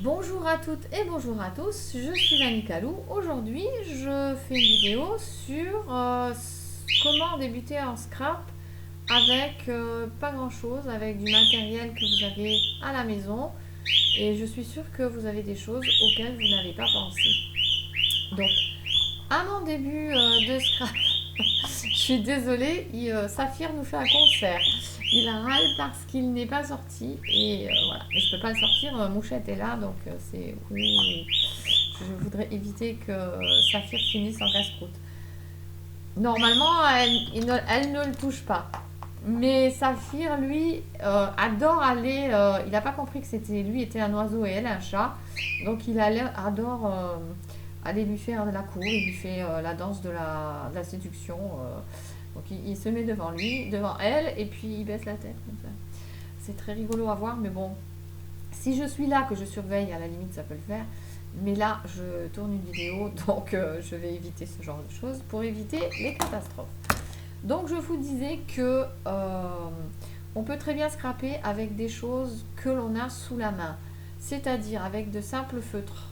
Bonjour à toutes et bonjour à tous, je suis Vanny Calou. Aujourd'hui, je fais une vidéo sur comment débuter en scrap avec pas grand chose, avec du matériel que vous avez à la maison. Et je suis sûre que vous avez des choses auxquelles vous n'avez pas pensé. Donc, à mon début de scrap, je suis désolée, Saphir nous fait un concert. Il râle parce qu'il n'est pas sorti et voilà. Mais je peux pas le sortir, Mouchette est là, donc c'est je voudrais éviter que Saphir finisse en casse-croûte. Normalement, elle ne le touche pas. Mais Saphir, lui, adore aller. Il n'a pas compris que c'était lui était un oiseau et elle un chat. Donc adore aller lui faire de la cour. Il lui fait la danse de la séduction. Donc il se met devant lui, devant elle, et puis il baisse la tête comme ça. C'est très rigolo à voir, mais bon, si je suis là, que je surveille, à la limite ça peut le faire. Mais là, je tourne une vidéo, donc je vais éviter ce genre de choses pour éviter les catastrophes. Donc je vous disais que on peut très bien scraper avec des choses que l'on a sous la main, c'est-à-dire avec de simples feutres.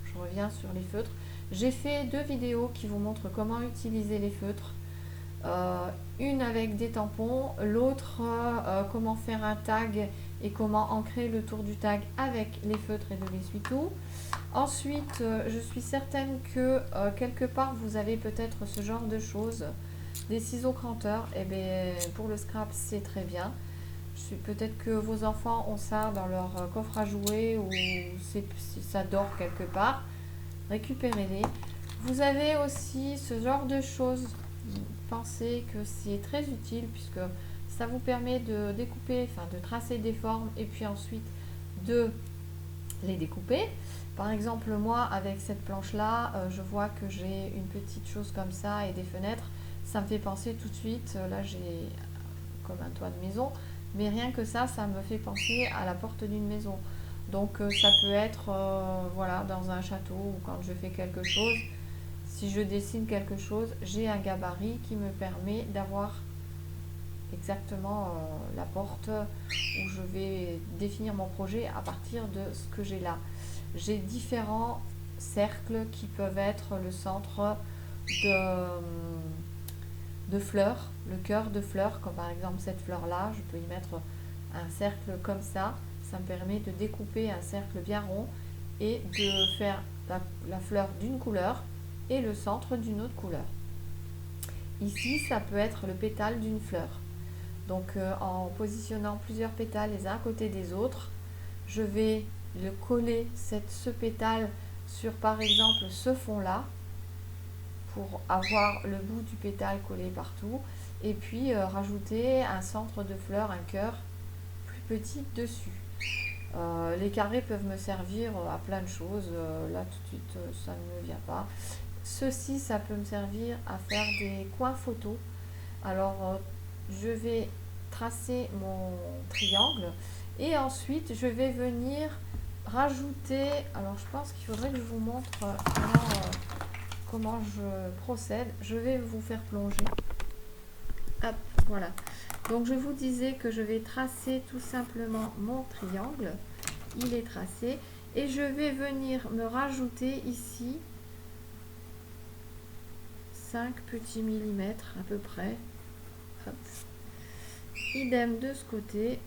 Je reviens sur les feutres. J'ai fait 2 vidéos qui vous montrent comment utiliser les feutres. Une avec des tampons, l'autre comment faire un tag et comment ancrer le tour du tag avec les feutres et de l'essuie-tout. Ensuite, je suis certaine que quelque part vous avez peut-être ce genre de choses, des ciseaux cranteurs. Et bien pour le scrap c'est très bien. Peut-être que vos enfants ont ça dans leur coffre à jouets ou ça dort quelque part. Récupérez-les. Vous avez aussi ce genre de choses. Pensez que c'est très utile puisque ça vous permet de découper, enfin de tracer des formes et puis ensuite de les découper. Par exemple, moi avec cette planche là, je vois que j'ai une petite chose comme ça et des fenêtres. Ça me fait penser tout de suite, là j'ai comme un toit de maison, mais rien que ça me fait penser à la porte d'une maison. Donc ça peut être voilà, dans un château ou quand je fais quelque chose. Si je dessine quelque chose, j'ai un gabarit qui me permet d'avoir exactement la porte où je vais définir mon projet à partir de ce que j'ai là. J'ai différents cercles qui peuvent être le centre de fleurs, le cœur de fleurs, comme par exemple cette fleur là, je peux y mettre un cercle comme ça me permet de découper un cercle bien rond et de faire la fleur d'une couleur et le centre d'une autre couleur. Ici, ça peut être le pétale d'une fleur. Donc en positionnant plusieurs pétales les uns à côté des autres, je vais le coller ce pétale sur par exemple ce fond là pour avoir le bout du pétale collé partout et puis rajouter un centre de fleur, un cœur plus petit dessus. Les carrés peuvent me servir à plein de choses. Là tout de suite ça ne me vient pas. Ceci, ça peut me servir à faire des coins photos. Alors je vais tracer mon triangle et ensuite je vais venir rajouter. Alors je pense qu'il faudrait que je vous montre comment je procède. Je vais vous faire plonger. Hop, voilà. Donc je vous disais que je vais tracer tout simplement mon triangle. Il est tracé et je vais venir me rajouter ici 5 petits millimètres à peu près. Hop. Idem de ce côté.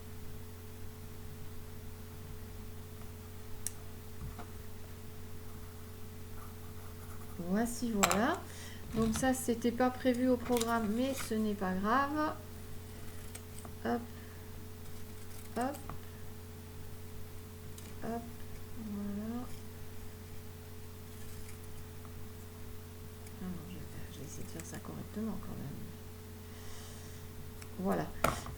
Voici, voilà. Donc ça, c'était pas prévu au programme, mais ce n'est pas grave. Hop, hop, hop, voilà. Alors, je vais essayer de faire ça correctement quand même. Voilà.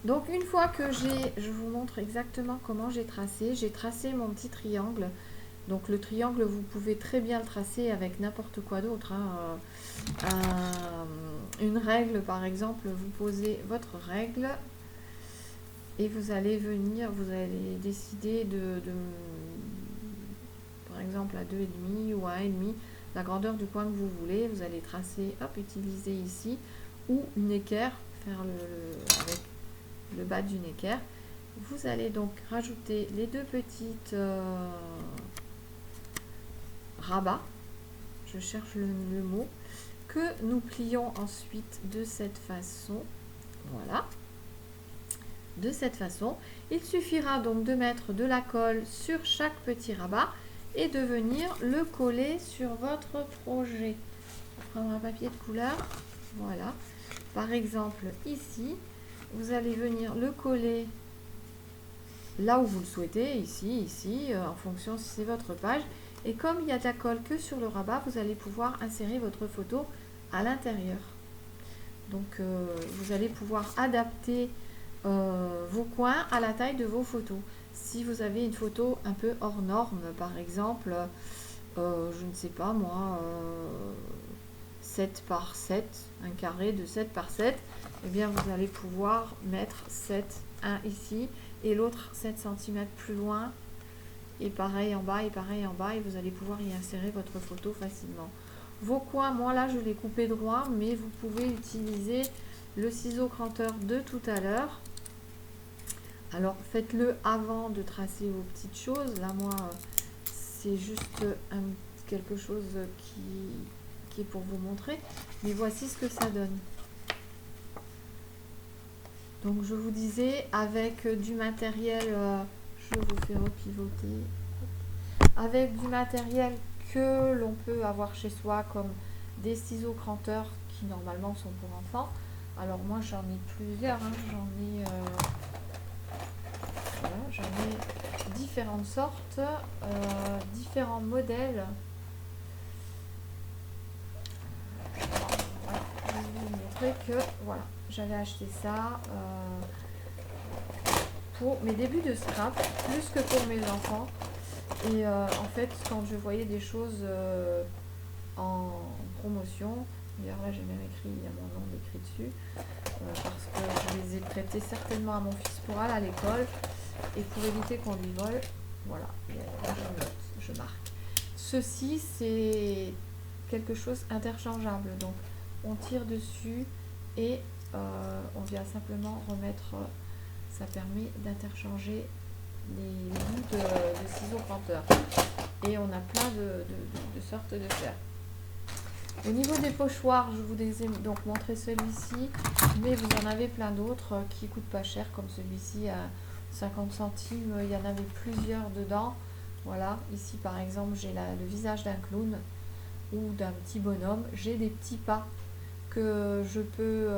Donc une fois que je vous montre exactement comment j'ai tracé mon petit triangle. Donc le triangle, vous pouvez très bien le tracer avec n'importe quoi d'autre. Hein. Une règle, par exemple, vous posez votre règle et vous allez venir, vous allez décider par exemple, à 2,5 ou à 1,5, la grandeur du coin que vous voulez. Vous allez tracer, hop, utiliser ici, ou une équerre, faire avec le bas d'une équerre. Vous allez donc rajouter les deux petites rabats, je cherche le mot, que nous plions ensuite de cette façon. Voilà. De cette façon, il suffira donc de mettre de la colle sur chaque petit rabat et de venir le coller sur votre projet. Prendre un papier de couleur, voilà. Par exemple ici, vous allez venir le coller là où vous le souhaitez, ici, en fonction si c'est votre page. Et comme il y a de la colle que sur le rabat, vous allez pouvoir insérer votre photo à l'intérieur. Donc vous allez pouvoir adapter vos coins à la taille de vos photos. Si vous avez une photo un peu hors norme, par exemple, je ne sais pas moi, 7 par 7, un carré de 7 par 7, eh bien vous allez pouvoir mettre 7, un ici et l'autre 7 cm plus loin, et pareil en bas et pareil en bas, et vous allez pouvoir y insérer votre photo facilement. Vos coins, moi là je l'ai coupé droit, mais vous pouvez utiliser le ciseau cranteur de tout à l'heure. Alors faites-le avant de tracer vos petites choses. Là moi c'est juste quelque chose qui est pour vous montrer. Mais voici ce que ça donne. Donc je vous disais, avec du matériel, je vous fais repivoter, avec du matériel que l'on peut avoir chez soi, comme des ciseaux cranteurs qui normalement sont pour enfants. Alors moi j'en ai plusieurs, hein. J'en ai différentes sortes, différents modèles. Voilà, je vais vous montrer que voilà, j'avais acheté ça pour mes débuts de scrap, plus que pour mes enfants. Et en fait, quand je voyais des choses en promotion, d'ailleurs là j'ai même écrit, il y a mon nom écrit dessus, parce que je les ai prêtés certainement à mon fils pour aller à l'école, et pour éviter qu'on lui vole, voilà, je note, je marque. Ceci, c'est quelque chose interchangeable, donc on tire dessus et on vient simplement remettre, ça permet d'interchanger les bouts de ciseaux cranteurs. Et on a plein de sortes de faire. Au niveau des pochoirs, je vous ai donc montré celui-ci, mais vous en avez plein d'autres qui coûtent pas cher, comme celui-ci à 50 centimes, il y en avait plusieurs dedans. Voilà, ici par exemple j'ai le visage d'un clown ou d'un petit bonhomme. J'ai des petits pas que je peux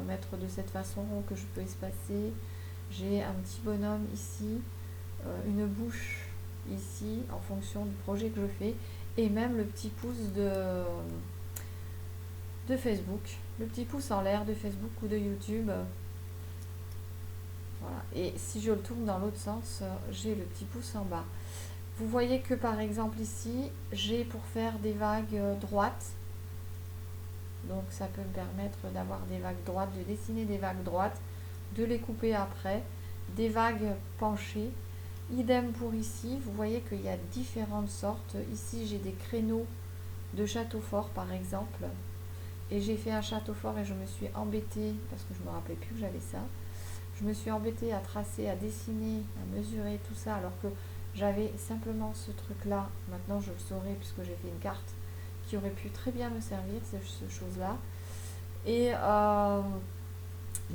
mettre de cette façon, que je peux espacer. J'ai un petit bonhomme ici, une bouche ici en fonction du projet que je fais, et même le petit pouce de Facebook, le petit pouce en l'air de Facebook ou de YouTube. Voilà. Et si je le tourne dans l'autre sens, j'ai le petit pouce en bas. Vous voyez que par exemple ici, j'ai pour faire des vagues droites. Donc ça peut me permettre d'avoir des vagues droites, de dessiner des vagues droites, de les couper après. Des vagues penchées. Idem pour ici, vous voyez qu'il y a différentes sortes. Ici j'ai des créneaux de château fort par exemple. Et j'ai fait un château fort et je me suis embêtée, parce que je ne me rappelais plus que j'avais ça. Je me suis embêtée à tracer, à dessiner, à mesurer tout ça, alors que j'avais simplement ce truc-là. Maintenant, je le saurais puisque j'ai fait une carte qui aurait pu très bien me servir, ces choses-là. Et là,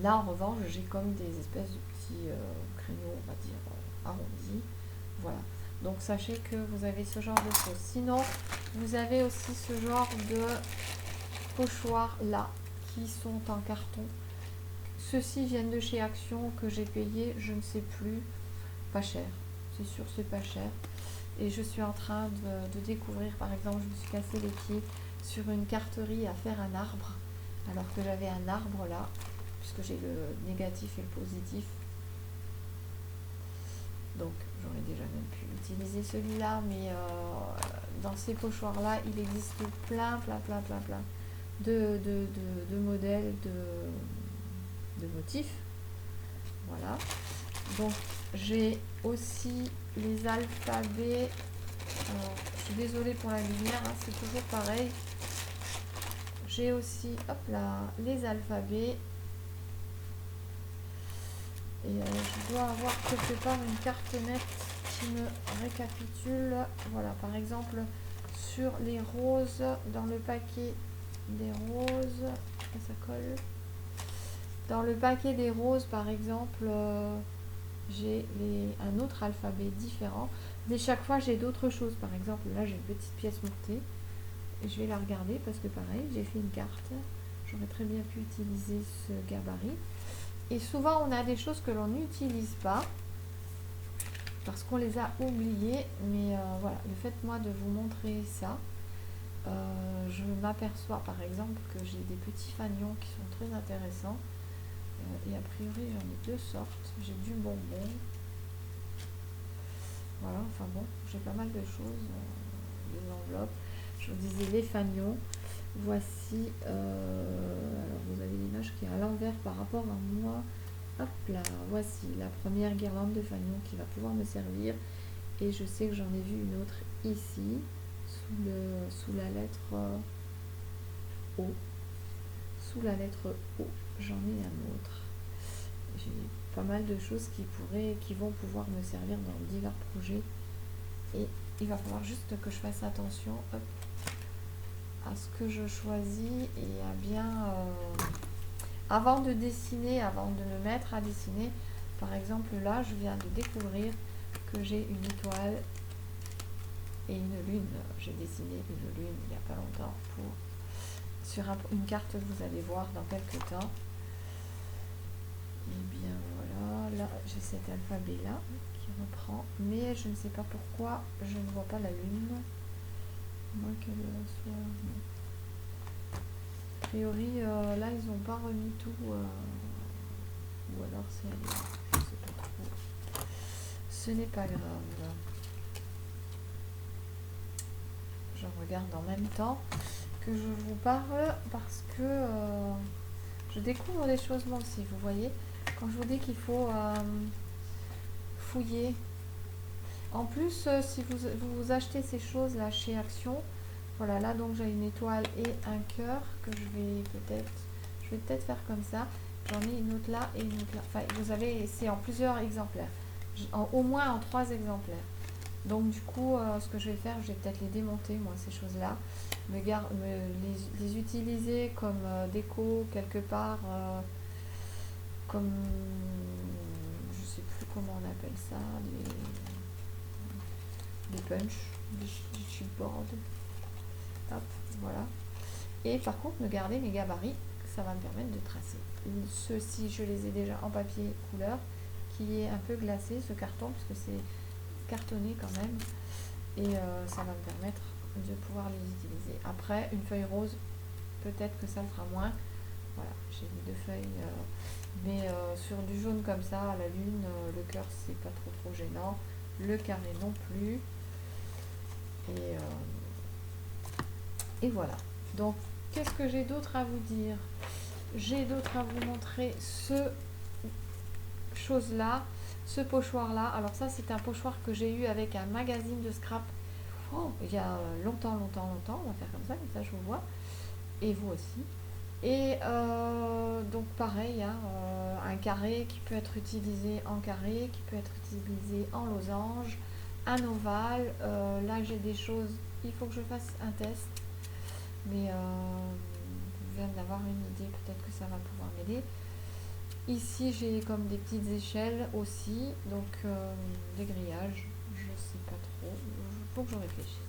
en revanche, j'ai comme des espèces de petits créneaux, on va dire, arrondis. Voilà. Donc, sachez que vous avez ce genre de choses. Sinon, vous avez aussi ce genre de pochoirs-là qui sont en carton. Ceux-ci viennent de chez Action, que j'ai payé, je ne sais plus, pas cher. C'est sûr, c'est pas cher. Et je suis en train de découvrir, par exemple, je me suis cassé les pieds sur une carterie à faire un arbre, alors que j'avais un arbre là, puisque j'ai le négatif et le positif. Donc, j'aurais déjà même pu utiliser celui-là, mais dans ces pochoirs-là, il existe plein de modèles, de motifs. Voilà. Donc j'ai aussi les alphabets. Je suis désolée pour la lumière, hein, c'est toujours pareil. J'ai aussi, hop là, les alphabets. Et je dois avoir quelque part une carte nette qui me récapitule. Voilà, par exemple, sur les roses, dans le paquet des roses, ça colle. Dans le paquet des roses, par exemple, j'ai un autre alphabet différent. Mais chaque fois, j'ai d'autres choses. Par exemple, là, j'ai une petite pièce montée. Et je vais la regarder parce que pareil, j'ai fait une carte. J'aurais très bien pu utiliser ce gabarit. Et souvent, on a des choses que l'on n'utilise pas parce qu'on les a oubliées. Mais voilà, le fait, moi, de vous montrer ça, je m'aperçois, par exemple, que j'ai des petits fanions qui sont très intéressants. Et a priori, j'en ai deux sortes. J'ai du bonbon. Voilà, enfin bon, j'ai pas mal de choses. Des enveloppes. Je vous disais les fanions. Voici, alors vous avez l'image qui est à l'envers par rapport à moi. Hop là, voici la première guirlande de fanions qui va pouvoir me servir. Et je sais que j'en ai vu une autre ici, sous la lettre O. Sous la lettre O, j'en ai un autre. J'ai pas mal de choses qui vont pouvoir me servir dans divers projets. Et il va falloir juste que je fasse attention, hop, à ce que je choisis et à bien avant de dessiner, avant de me mettre à dessiner. Par exemple là, je viens de découvrir que j'ai une étoile et une lune. J'ai dessiné une lune il n'y a pas longtemps sur une carte que vous allez voir dans quelques temps. Et bien voilà, là j'ai cet alphabet là qui reprend, mais je ne sais pas pourquoi je ne vois pas la lune. Moins qu'elle soit... A priori, là, ils n'ont pas remis tout. Ou alors c'est allé. Je sais pas trop. Ce n'est pas grave. Je regarde en même temps que je vous parle parce que je découvre des choses moi aussi. Vous voyez, quand je vous dis qu'il faut fouiller. En plus, si vous achetez ces choses-là chez Action, voilà, là donc j'ai une étoile et un cœur que je vais peut-être faire comme ça. J'en ai une autre là et une autre là. Enfin, vous avez, c'est en plusieurs exemplaires, au moins en 3 exemplaires. Donc du coup, ce que je vais faire, je vais peut-être les démonter, moi, ces choses-là, les utiliser comme déco quelque part, comme, je sais plus comment on appelle ça, des punch, des chipboards. Hop, voilà. Et par contre, me garder mes gabarits, ça va me permettre de tracer. Ceux-ci, je les ai déjà en papier couleur, qui est un peu glacé, ce carton, parce que c'est cartonné quand même. Et ça va me permettre de pouvoir les utiliser. Après, une feuille rose, peut-être que ça le fera moins. Voilà, j'ai mis 2 feuilles. Mais sur du jaune comme ça, la lune, le cœur, c'est pas trop gênant. Le carré non plus. Et voilà. Donc, qu'est-ce que j'ai d'autre à vous dire? J'ai d'autre à vous montrer ce chose-là, ce pochoir-là. Alors ça, c'est un pochoir que j'ai eu avec un magazine de scrap. Oh, il y a longtemps. On va faire comme ça je vous vois. Et vous aussi. Et donc pareil, hein, un carré qui peut être utilisé en carré, qui peut être utilisé en losange, un ovale. Là, j'ai des choses, il faut que je fasse un test. Mais je viens d'avoir une idée, peut-être que ça va pouvoir m'aider. Ici, j'ai comme des petites échelles aussi, donc des grillages, je sais pas trop, il faut que je réfléchisse.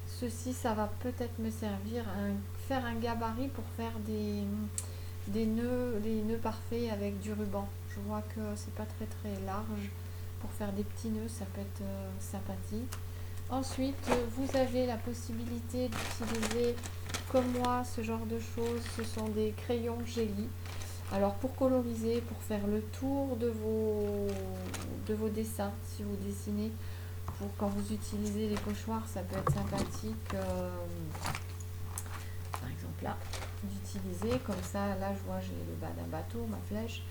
Ceci, ça va peut-être me servir à faire un gabarit pour faire des nœuds parfaits avec du ruban. Je vois que c'est pas très large. Pour faire des petits nœuds, ça peut être sympathique. Ensuite, vous avez la possibilité d'utiliser, comme moi, ce genre de choses. Ce sont des crayons Gelly. Alors, pour coloriser, pour faire le tour de vos dessins, si vous dessinez, pour quand vous utilisez les pochoirs, ça peut être sympathique. Par exemple, là, d'utiliser comme ça. Là, je vois, j'ai le bas d'un bateau, ma flèche.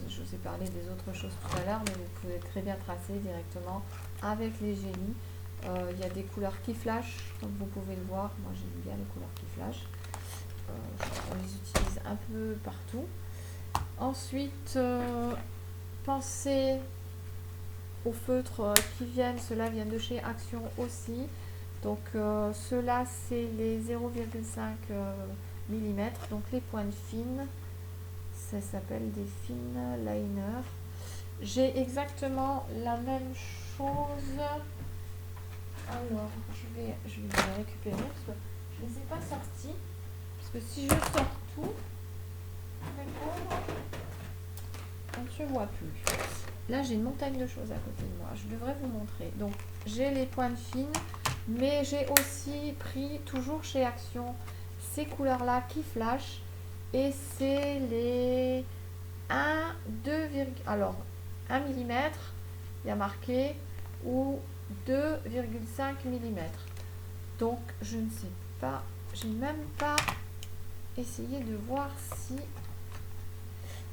Je vous ai parlé des autres choses tout à l'heure, mais vous pouvez très bien tracer directement avec les génies. Il y a des couleurs qui flashent, comme vous pouvez le voir. Moi, j'aime bien les couleurs qui flashent. On les utilise un peu partout. Ensuite, pensez aux feutres qui viennent. Ceux-là viennent de chez Action aussi. Donc ceux-là, c'est les 0,5 mm. Donc les pointes fines. Ça s'appelle des fines liners. J'ai exactement la même chose. Alors, je vais les récupérer parce que je ne les ai pas sortis. Parce que si je sors tout, on ne se voit plus. Là, j'ai une montagne de choses à côté de moi. Je devrais vous montrer. Donc, j'ai les pointes fines, mais j'ai aussi pris, toujours chez Action, ces couleurs-là qui flashent. Et c'est les 1, 2, alors 1 mm, il y a marqué, ou 2,5 mm. Donc, je ne sais pas, j'ai même pas essayé de voir si...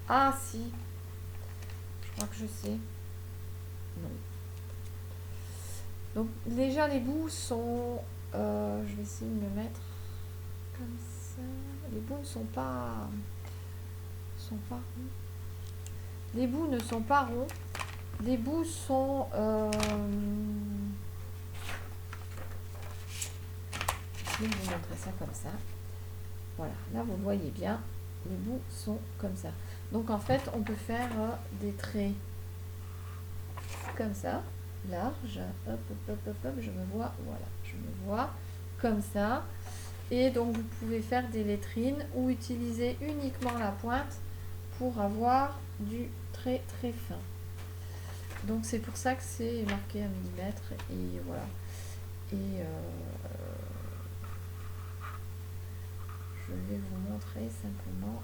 Ah, si. Je crois que je sais. Non. Donc, déjà, les bouts sont... je vais essayer de me mettre comme ça. Les bouts ne sont pas... ronds. Les bouts ne sont pas ronds. Les bouts sont... je vais vous montrer ça comme ça. Voilà, là vous voyez bien, les bouts sont comme ça. Donc en fait, on peut faire des traits comme ça, large. Hop, hop, hop, hop, je me vois, voilà, je me vois comme ça. Et donc vous pouvez faire des lettrines ou utiliser uniquement la pointe pour avoir du très très fin. Donc c'est pour ça que c'est marqué 1 mm et voilà. Et je vais vous montrer simplement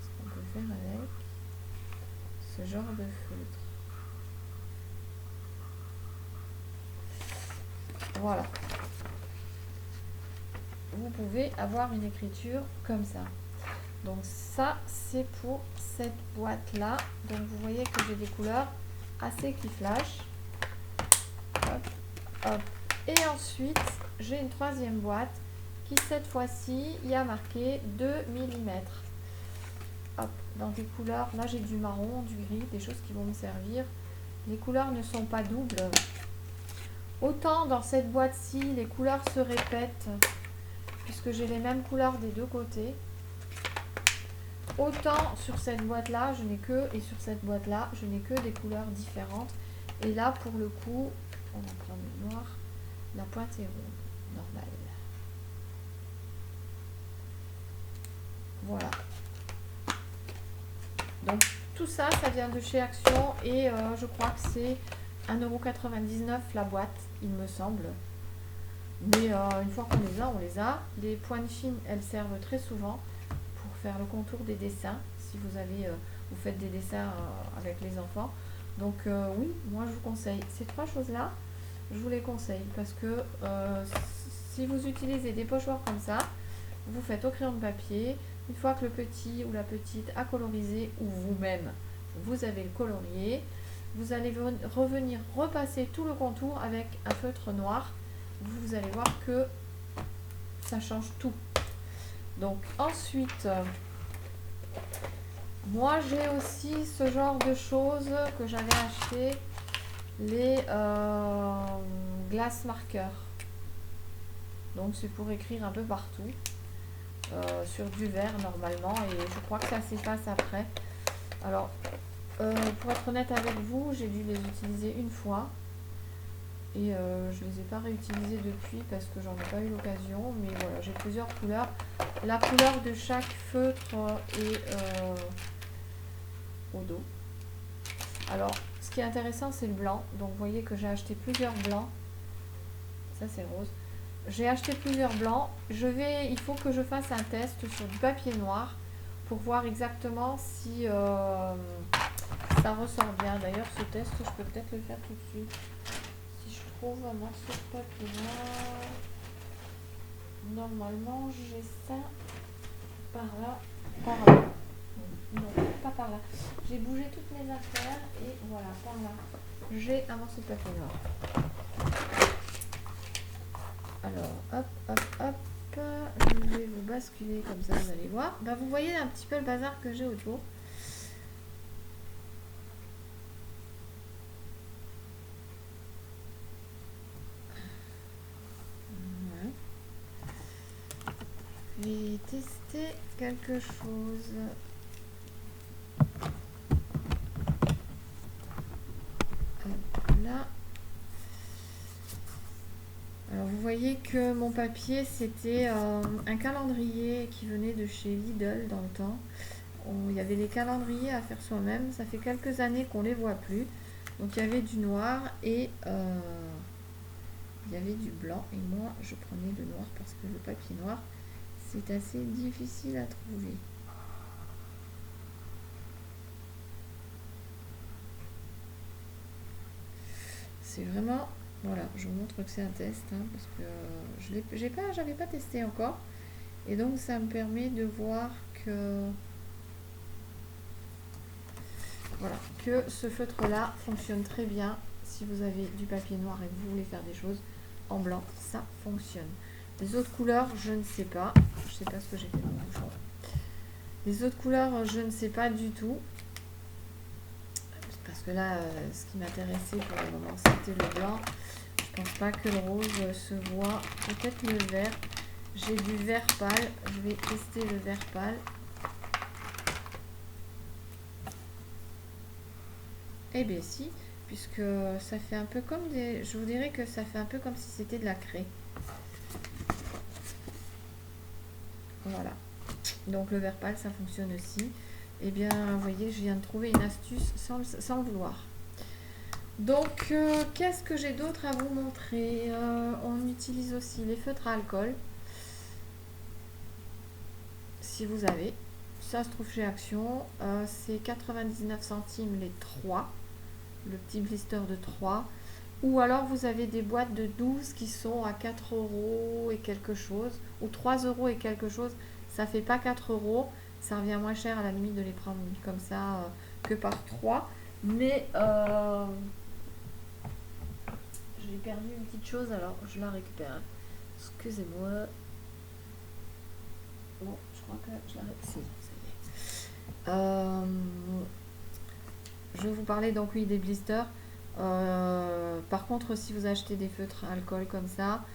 ce qu'on peut faire avec ce genre de feutre. Voilà. Vous pouvez avoir une écriture comme ça. Donc ça, c'est pour cette boîte-là. Donc vous voyez que j'ai des couleurs assez qui flashent. Hop, hop. Et ensuite, j'ai une troisième boîte qui, cette fois-ci, il y a marqué 2 mm. Hop, dans des couleurs, là j'ai du marron, du gris, des choses qui vont me servir. Les couleurs ne sont pas doubles. Autant dans cette boîte-ci, les couleurs se répètent, puisque j'ai les mêmes couleurs des deux côtés. Autant sur cette boîte-là, je n'ai que, et sur cette boîte-là, je n'ai que des couleurs différentes. Et là, pour le coup, on va prendre le noir, la pointe est ronde, normale. Voilà. Donc tout ça, ça vient de chez Action et je crois que c'est 1,99 € la boîte, il me semble. Mais une fois qu'on les a, on les a. Les pointes fines, elles servent très souvent pour faire le contour des dessins, si vous avez, vous faites des dessins avec les enfants. Donc oui, moi je vous conseille ces trois choses-là, je vous les conseille parce que si vous utilisez des pochoirs comme ça, vous faites au crayon de papier. Une fois que le petit ou la petite a colorisé, ou vous-même, vous avez le colorié, vous allez revenir repasser tout le contour avec un feutre noir. Vous allez voir que ça change tout. Donc ensuite, moi j'ai aussi ce genre de choses que j'avais acheté, les glace marqueurs. Donc c'est pour écrire un peu partout. Sur du verre normalement et je crois que ça s'efface après. Alors pour être honnête avec vous, j'ai dû les utiliser une fois et je les ai pas réutilisés depuis parce que j'en ai pas eu l'occasion, mais voilà, j'ai plusieurs couleurs. La couleur de chaque feutre est au dos. Alors ce qui est intéressant, c'est le blanc, donc vous voyez que j'ai acheté plusieurs blancs. Ça c'est rose. J'ai acheté plusieurs blancs. Il faut que je fasse un test sur du papier noir pour voir exactement si ça ressort bien. D'ailleurs, ce test, je peux peut-être le faire tout de suite. Si je trouve un morceau de papier noir, normalement, j'ai ça par là, par là. Non, pas par là. J'ai bougé toutes mes affaires et voilà, par là. J'ai un morceau de papier noir. Alors, hop, hop, hop, je vais vous basculer comme ça, vous allez voir. Bah, vous voyez un petit peu le bazar que j'ai autour. je vais tester quelque chose. Hop là. Alors vous voyez que mon papier c'était un calendrier qui venait de chez Lidl dans le temps. Il y avait des calendriers à faire soi-même. Ça fait quelques années qu'on les voit plus. Donc il y avait du noir et il y avait du blanc. Et moi je prenais le noir parce que le papier noir c'est assez difficile à trouver. C'est vraiment... Voilà, je vous montre que c'est un test hein, parce que j'avais pas testé encore. Et donc ça me permet de voir que... Voilà, que ce feutre-là fonctionne très bien. Si vous avez du papier noir et que vous voulez faire des choses en blanc, ça fonctionne. Les autres couleurs, je ne sais pas. Je sais pas ce que j'ai fait dans mon bouchon. Les autres couleurs, je ne sais pas du tout. Parce que là, ce qui m'intéressait pour le moment, c'était le blanc. Je pense pas que le rose se voit. Peut-être le vert. J'ai du vert pâle. Je vais tester le vert pâle. Eh bien si, puisque ça fait un peu comme des... Je vous dirais que ça fait un peu comme si c'était de la craie. Voilà. Donc le vert pâle, ça fonctionne aussi. Eh bien, vous voyez, je viens de trouver une astuce sans le vouloir. Donc, qu'est-ce que j'ai d'autre à vous montrer? On utilise aussi les feutres à alcool. Si vous avez. Ça se trouve chez Action. C'est 99 centimes les 3. Le petit blister de 3. Ou alors, vous avez des boîtes de 12 qui sont à 4 € et quelque chose. Ou 3 € et quelque chose. Ça fait pas 4 €. Ça revient moins cher à la limite de les prendre comme ça que par 3. Mais j'ai perdu une petite chose, alors je la récupère. Excusez-moi. Bon, je crois que je la récupère. Si, ça y est. Je vais vous parler donc oui des blisters. Par contre, si vous achetez des feutres à alcool comme ça,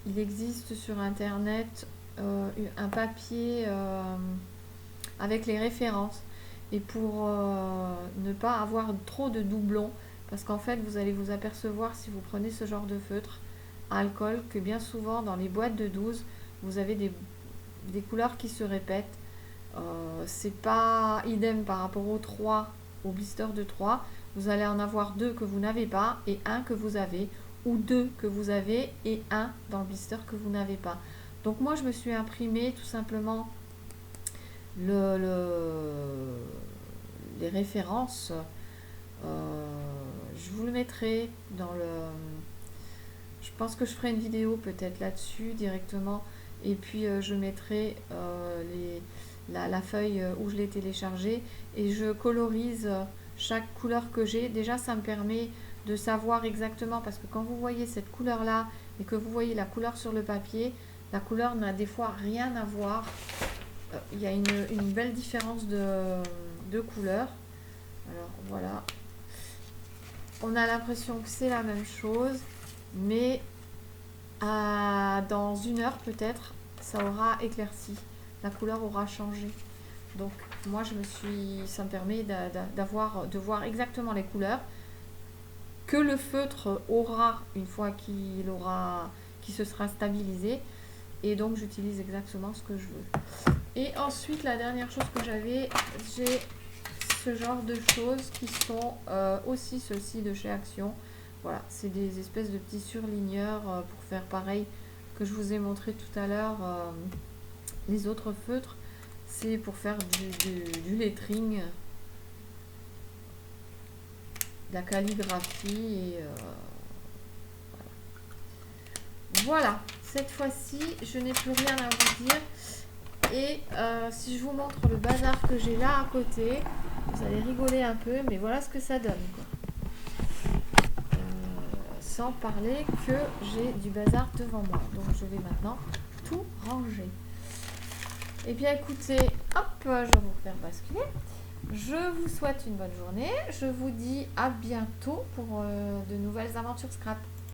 il existe sur internet un papier avec les références. Et pour ne pas avoir trop de doublons, parce qu'en fait vous allez vous apercevoir si vous prenez ce genre de feutre à alcool que bien souvent dans les boîtes de 12 vous avez des couleurs qui se répètent. C'est pas idem par rapport aux 3, au blister de 3. Vous allez en avoir 2 que vous n'avez pas et 1 que vous avez, ou 2 que vous avez et 1 dans le blister que vous n'avez pas. Donc moi je me suis imprimé tout simplement les références. Je vous le mettrai dans le... Je pense que je ferai une vidéo peut-être là-dessus directement. Et puis je mettrai la feuille où je l'ai téléchargé. Et je colorise chaque couleur que j'ai. Déjà ça me permet de savoir exactement, parce que quand vous voyez cette couleur-là et que vous voyez la couleur sur le papier, la couleur n'a des fois rien à voir. Il y a une belle différence de couleur. Alors voilà. On a l'impression que c'est la même chose, mais dans 1 heure peut-être, ça aura éclairci. La couleur aura changé. Donc moi ça me permet de voir exactement les couleurs que le feutre aura une fois qu'il se sera stabilisé. Et donc j'utilise exactement ce que je veux. Et ensuite la dernière chose que j'ai ce genre de choses qui sont aussi ceux-ci de chez Action. Voilà, c'est des espèces de petits surligneurs pour faire pareil que je vous ai montré tout à l'heure. Les autres feutres, c'est pour faire du lettering, de la calligraphie et voilà. Cette fois-ci, je n'ai plus rien à vous dire. Et si je vous montre le bazar que j'ai là à côté, vous allez rigoler un peu, mais voilà ce que ça donne, quoi. Sans parler que j'ai du bazar devant moi. Donc je vais maintenant tout ranger. Et bien écoutez, hop, je vais vous faire basculer. Je vous souhaite une bonne journée. Je vous dis à bientôt pour de nouvelles aventures scrap.